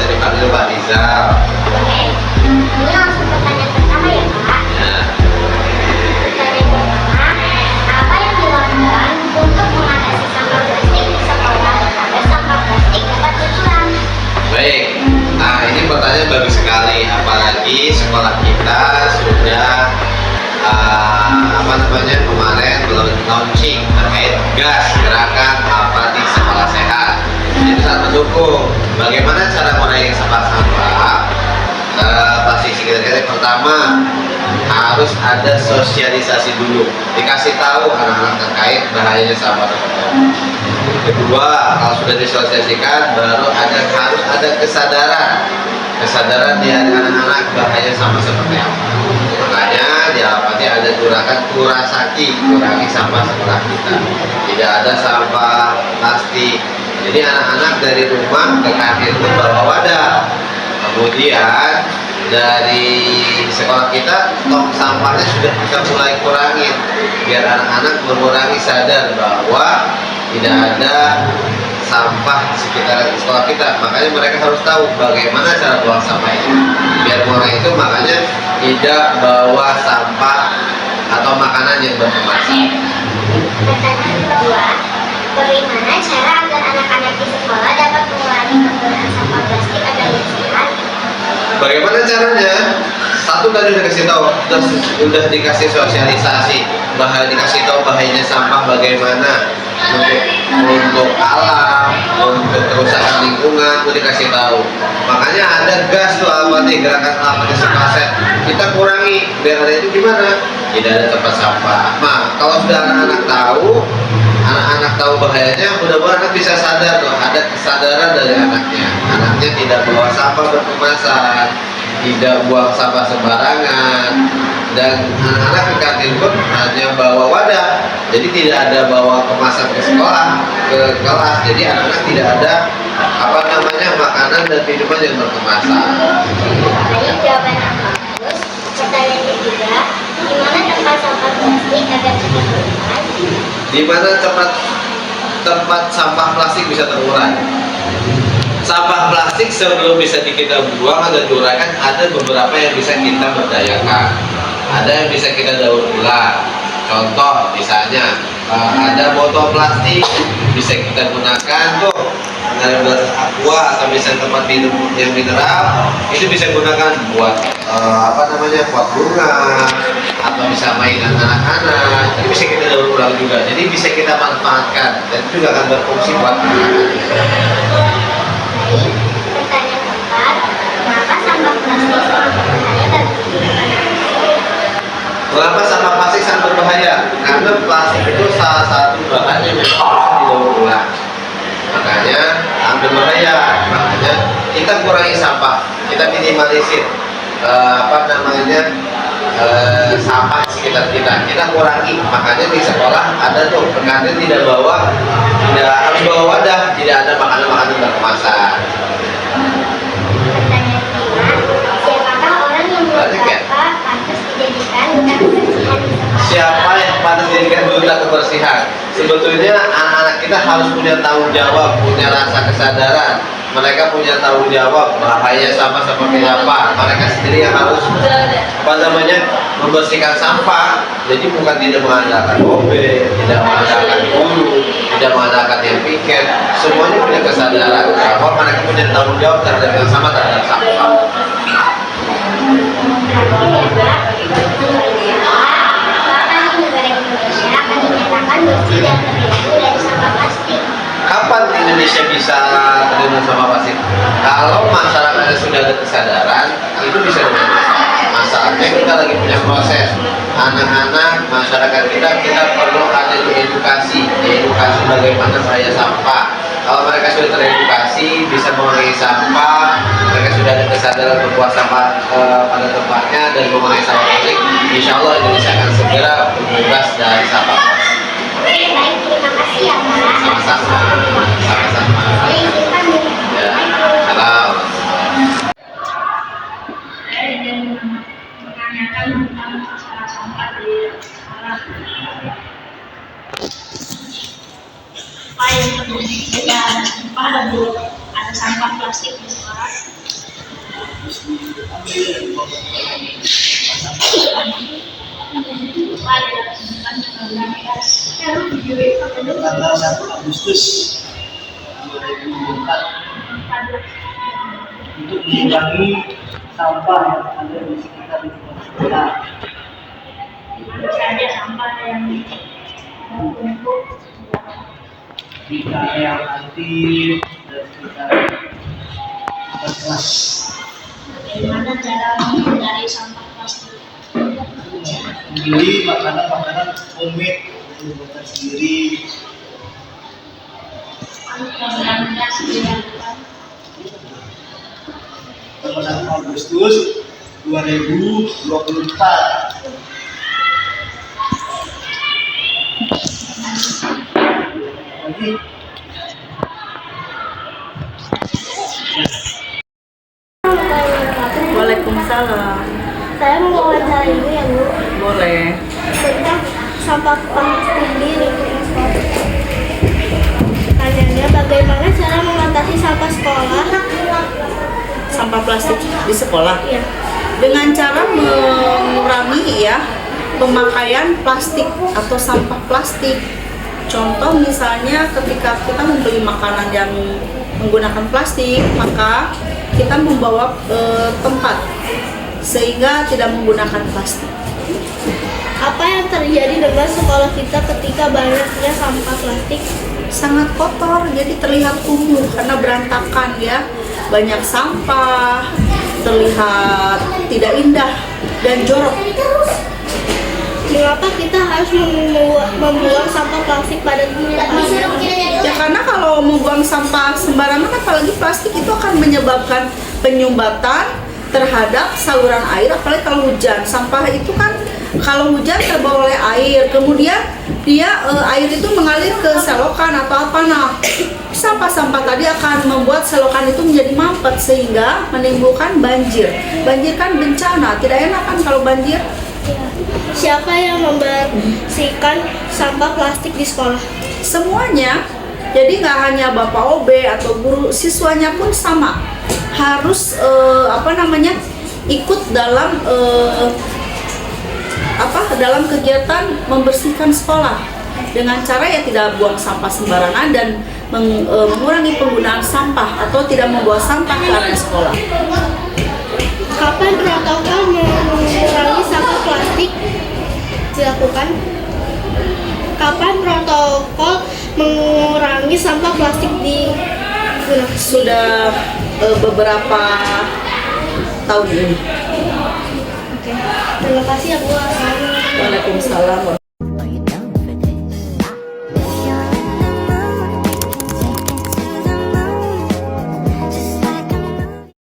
bisa dipanggil Pak Rizal. Oke. Ini langsung pertanyaan pertama ya Pak. Ya. Pertanyaan pertama, apa yang dilakukan untuk mengatasi sampah plastik di sekolah agar sampah plastik dapat berkurang? Baik, nah ini pertanyaan bagus sekali, apalagi sekolah kita sudah kemarin belum launching terkait gas gerakan apa di sekolah sehat. Itu sangat mendukung. Bagaimana cara mengurangi sampah plastik sekitar pertama harus ada sosialisasi dulu, dikasih tahu anak-anak terkait bahayanya sampah tersebut. Kedua, kalau sudah disosialisasikan baru harus ada kesadaran di anak-anak bahaya sampah seperti apa. Makanya diapati ada gerakan Kurasaki, kurangi sampah sekolah kita. Tidak ada sampah plastik. Jadi anak-anak dari rumah ke kantin itu bawa wadah. Kemudian dari sekolah kita tong sampahnya sudah kita mulai kurangin biar anak-anak mengurangi sadar bahwa tidak ada sampah di sekitar sekolah kita. Makanya mereka harus tahu bagaimana cara buang sampah ini. Biar mengurangi itu makanya tidak bawa sampah atau makanan yang berkemasan. Pertanyaan kedua, bagaimana cara agar anak-anak di sekolah dapat mengurangi penggunaan sampah plastik agar lebih sehat? Bagaimana caranya? Satu tadi udah kasih tahu, udah dikasih sosialisasi, dikasih tahu bahayanya sampah bagaimana untuk alam, untuk kerusakan lingkungan, udah dikasih tahu. Makanya ada gas tuh apa nih gerakan apa di Sekaset, kita kurangi biar ada itu gimana? Tidak ada tempat sampah. Nah kalau sudah anak-anak tahu bahayanya, mudah-mudahan anak bisa sadar tuh, ada kesadaran dari anaknya tidak bawa sampah berkemasan, tidak buang sampah sembarangan, dan anak-anak ke kantin pun hanya bawa wadah, jadi tidak ada bawa kemasan ke sekolah, ke kelas. Jadi anak-anak tidak ada makanan dan minuman yang berkemasan. Baik, jawaban yang bagus. Pertanyaan ketiga, di mana tempat sampah plastik agar cepat terurai? Di mana tempat sampah plastik bisa terurai? Sampah plastik sebelum bisa kita buang atau diuraikan, ada beberapa yang bisa kita berdayakan, ada yang bisa kita daur ulang. Contoh misalnya ada botol plastik bisa kita gunakan tuh dari gelas aqua atau bisa tempat minum yang mineral, itu bisa gunakan buat buat bunga atau bisa mainan anak-anak. Itu bisa kita daur ulang juga, jadi bisa kita manfaatkan dan itu juga akan berfungsi buat anak-anak. Pertanyaan keempat, kenapa sampah plastik sangat berbahaya bagi kehidupan? Mengapa sampah plastik sangat berbahaya? Karena plastik itu salah satu bahan yang memang harus didaur ulang. Makanya hampir berbahaya. Makanya kita kurangi sampah, kita minimalisir sampah di sekitar kita kurangi. Makanya di sekolah ada tuh kantin tidak harus bawa wadah, tidak ada makanan berkemasan. Pertanyaan kelima, siapakah orang yang membuat sampah pantas dijadikan duta kebersihan di sekolah? Siapa yang pantas dijadikan duta kebersihan? Sebetulnya anak-anak kita harus punya tanggung jawab, punya rasa kesadaran. Mereka punya tanggung jawab bahaya sampah seperti apa. Mereka sendiri yang harus membersihkan sampah. Jadi bukan tidak mengandalkan mobil, tidak mengandalkan guru, tidak mengandalkan yang piket. Semuanya punya kesadaran bahwa mereka punya tanggung jawab terhadap yang sama terhadap sampah. Kapan negara Indonesia akan dinyatakan bersih dan terbebas dari sampah plastik? Kapan Indonesia bisa terhindar sama plastik? Kalau masyarakatnya sudah ada kesadaran, itu bisa dilakukan. Masalahnya kita lagi punya proses. Anak-anak, masyarakat kita perlu ada edukasi bagaimana bahaya sampah. Kalau mereka sudah teredukasi, bisa mengurangi sampah, mereka sudah ada kesadaran membuang sampah pada tempatnya dan mengurangi sampah plastik, insya Allah Indonesia akan segera bebas dari sampah plastik. Baik, terima kasih ya Pak. Sama-sama. Saya izinkan diri. Ya, salam. Saya ingin menanyakan tentang masalah sampah di sekolah. Apa yang terjadi ketika ada sampah plastik di sekolah? terus diambil tanggal 1 Agustus 2004 untuk mengurangi sampah yang ada di sekitar lingkungan sekolah. Ada sampah yang menumpuk Di area kantin dan sekitar kelas. bagaimana cara menghindari sampah plastik. Membeli makanan-makanan homemade yang dibuat sendiri. Program gas dilakukan Tanggal 1 Agustus 2024. Lagi. Waalaikumsalam. Saya mau wawancara ibu ya bu Boleh. tentang sampah plastik di lingkungan sekolah. Pertanyaannya, bagaimana cara mengatasi sampah sekolah? Sampah plastik di sekolah. Ya. Dengan cara mengurangi ya pemakaian plastik atau sampah plastik. Contoh misalnya ketika kita membeli makanan yang menggunakan plastik, maka kita membawa tempat sehingga tidak menggunakan plastik. Apa yang terjadi dengan sekolah kita ketika banyaknya sampah plastik? Sangat kotor, jadi terlihat kumuh karena berantakan ya. Banyak sampah, terlihat tidak indah dan jorok. Mengapa kita harus membuang sampah plastik pada tempatnya? Ya karena kalau membuang sampah sembarangan, apalagi plastik, itu akan menyebabkan penyumbatan terhadap saluran air, apalagi kalau hujan. Sampah itu kan kalau hujan terbawa oleh air, kemudian air itu mengalir ke selokan atau apa. Nah, sampah-sampah tadi akan membuat selokan itu menjadi mampet sehingga menimbulkan banjir. Banjir kan bencana, tidak enak kan kalau banjir. Siapa yang membersihkan sampah plastik di sekolah? Semuanya. Jadi nggak hanya Bapak OB atau guru, siswanya pun sama. Harus ikut dalam dalam kegiatan membersihkan sekolah dengan cara ya tidak buang sampah sembarangan dan mengurangi penggunaan sampah atau tidak membawa sampah ke area sekolah. Kapan protokol mengurangi sampah plastik dilakukan? Kapan protokol mengurangi sampah plastik digunakan? Sudah beberapa tahun ini. Oke. Terima kasih ya Bu. Assalamualaikum. Waalaikumsalam.